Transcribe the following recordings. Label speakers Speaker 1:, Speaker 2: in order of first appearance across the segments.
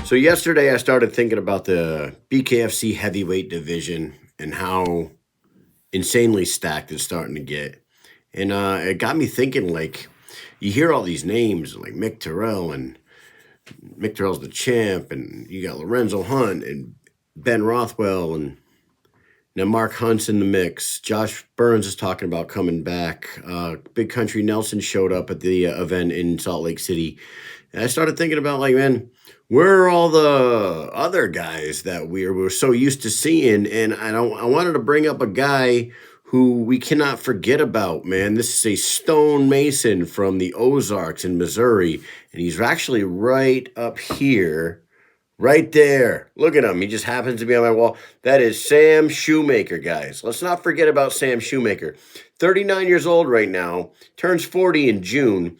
Speaker 1: So yesterday I started thinking about the BKFC heavyweight division and how insanely stacked it's starting to get. And it got me thinking, like, you hear all these names like Mick Terrell, and Mick Terrell's the champ, and you got Lorenzo Hunt and Ben Rothwell, and now Mark Hunt's in the mix. Josh Burns is talking about coming back. Big Country Nelson showed up at the event in Salt Lake City. And I started thinking about, like, man, where are all the other guys that we're so used to seeing? And I wanted to bring up a guy who we cannot forget about, man. This is a Stone Mason from the Ozarks in Missouri, and he's actually right up here, right there. Look at him. He just happens to be on my wall. That is Sam Shewmaker, guys. Let's not forget about Sam Shewmaker. 39 years old right now, turns 40 in June.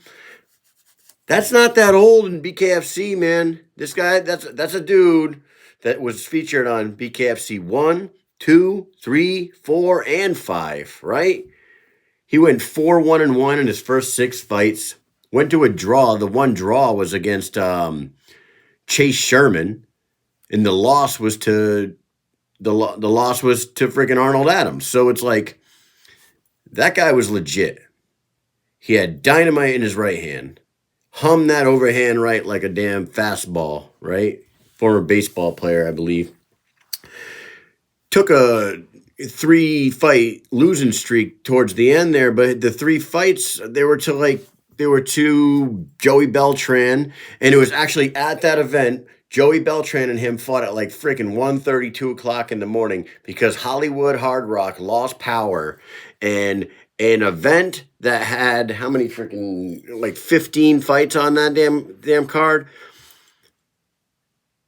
Speaker 1: That's not that old in BKFC, man. This guy, that's a dude that was featured on BKFC 1, 2, 3, 4, and 5, right? He went 4-1-1 in his first 6 fights. Went to a draw. The one draw was against Chase Sherman, and the loss was to freaking Arnold Adams. So it's like, that guy was legit. He had dynamite in his right hand. Hummed that overhand right like a damn fastball, right? Former baseball player, I believe. Took a 3-fight losing streak towards the end there, but the 3 fights, they were to Joey Beltran, and it was actually at that event, Joey Beltran and him fought at like freaking 1:30, 2 o'clock in the morning because Hollywood Hard Rock lost power, and an event that had how many freaking, like 15 fights on that damn card.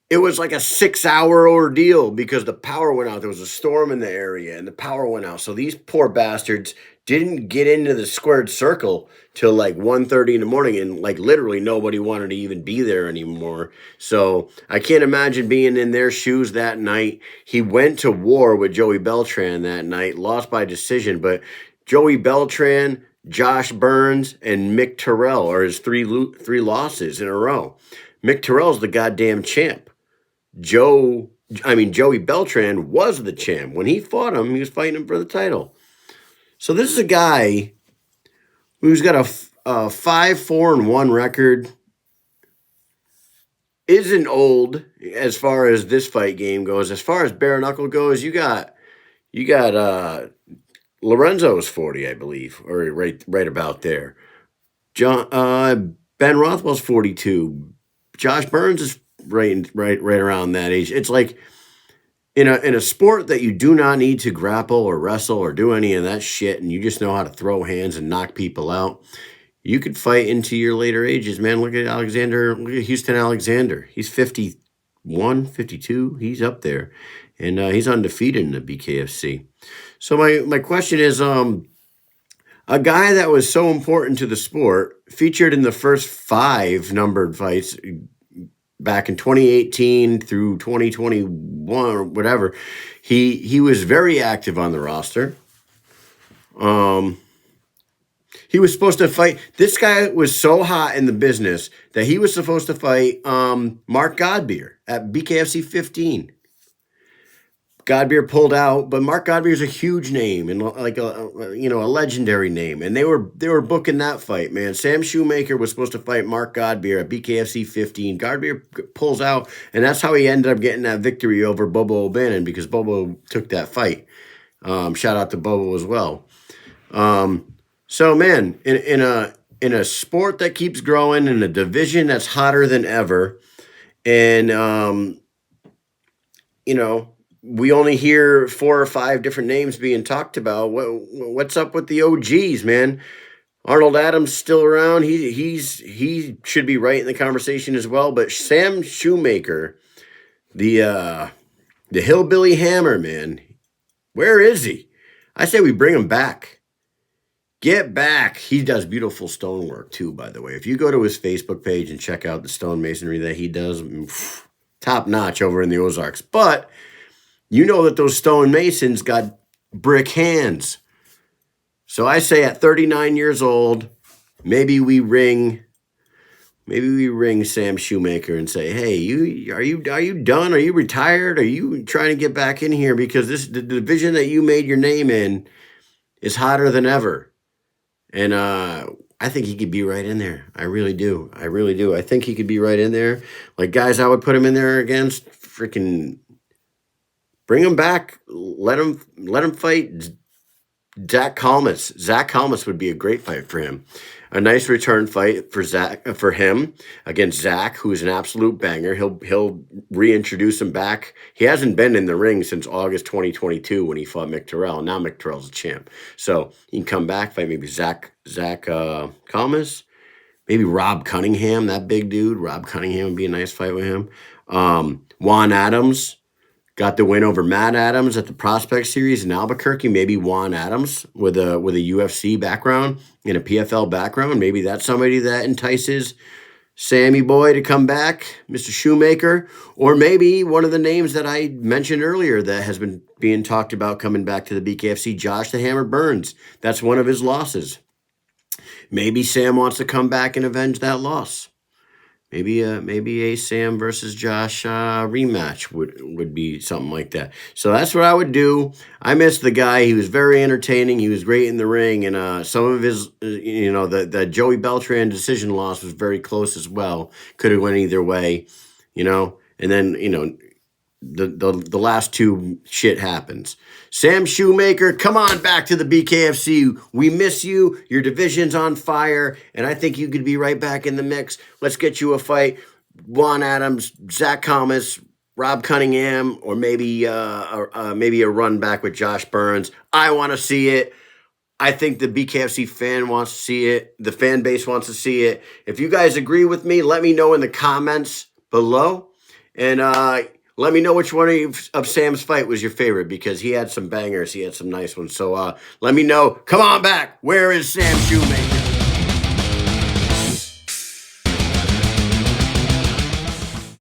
Speaker 1: It was like a 6-hour ordeal because the power went out. There was a storm in the area and the power went out. So these poor bastards didn't get into the squared circle till like 1:30 in the morning, and like literally nobody wanted to even be there anymore. So I can't imagine being in their shoes that night. He went to war with Joey Beltran that night, lost by decision, but Joey Beltran, Josh Burns, and Mick Terrell are his three losses in a row. Mick Terrell's the goddamn champ. Joey Beltran was the champ. When he fought him, he was fighting him for the title. So this is a guy who's got a 5-4-1 record. Isn't old as far as this fight game goes. As far as bare knuckle goes, you got Lorenzo's 40, I believe, or right about there. Ben Rothwell's 42. Josh Burns is right around that age. It's like in a sport that you do not need to grapple or wrestle or do any of that shit, and you just know how to throw hands and knock people out, you could fight into your later ages, man. Look at Houston Alexander. He's 51, 52. He's up there, and he's undefeated in the BKFC. So my question is, a guy that was so important to the sport, featured in the first 5 numbered fights back in 2018 through 2021 or whatever, he was very active on the roster. He was supposed to fight. This guy was so hot in the business that he was supposed to fight Mark Godbeer at BKFC 15. Godbeer pulled out, but Mark Godbeer is a huge name and like a legendary name, and they were booking that fight, man. Sam Shewmaker was supposed to fight Mark Godbeer at BKFC 15. Godbeer pulls out, and that's how he ended up getting that victory over Bobo O'Bannon, because Bobo took that fight. Shout out to Bobo as well. So man, in a sport that keeps growing, in a division that's hotter than ever, and we only hear 4 or 5 different names being talked about. What's up with the OGs, man? Arnold Adams still around. He should be right in the conversation as well. But Sam Shewmaker, the Hillybilly Hammer, man, where is he? I say we bring him back. Get back. He does beautiful stonework too, by the way. If you go to his Facebook page and check out the stonemasonry that he does, top notch over in the Ozarks. But you know that those stonemasons got brick hands. So I say at 39 years old, maybe we ring maybe we ring Sam Shewmaker and say, "Hey, are you done? Are you retired? Are you trying to get back in here because the division that you made your name in is hotter than ever?" And I think he could be right in there. I really do. I really do. I think he could be right in there. Like, guys, I would put him in there against. Freaking bring him back. Let him fight Zach Kalmas. Zach Kalmas would be a great fight for him. A nice return fight for him against Zach, who's an absolute banger. He'll reintroduce him back. He hasn't been in the ring since August 2022 when he fought Mick Terrell. Now Mick Terrell's a champ, so he can come back, fight maybe Zach Kalmas, maybe Rob Cunningham, that big dude. Rob Cunningham would be a nice fight with him. Juan Adams got the win over Matt Adams at the Prospect Series in Albuquerque. Maybe Juan Adams with a UFC background and a PFL background. Maybe that's somebody that entices Sammy Boy to come back, Mr. Shewmaker. Or maybe one of the names that I mentioned earlier that has been being talked about coming back to the BKFC, Josh the Hammer Burns. That's one of his losses. Maybe Sam wants to come back and avenge that loss. Maybe a Sam versus Josh rematch would be something like that. So that's what I would do. I miss the guy. He was very entertaining. He was great in the ring, and some of his, the Joey Beltran decision loss was very close as well. Could have went either way, And then the last two shit happens. Sam Shewmaker, come on back to the BKFC. We miss you. Your division's on fire, and I think you could be right back in the mix. Let's get you a fight. Juan Adams, Zach Kalmas, Rob Cunningham, or maybe a run back with Josh Burns. I want to see it. I think the BKFC fan wants to see it. The fan base wants to see it. If you guys agree with me, let me know in the comments below. And let me know which one of Sam's fight was your favorite, because he had some bangers. He had some nice ones. So let me know. Come on back. Where is Sam Shewmaker?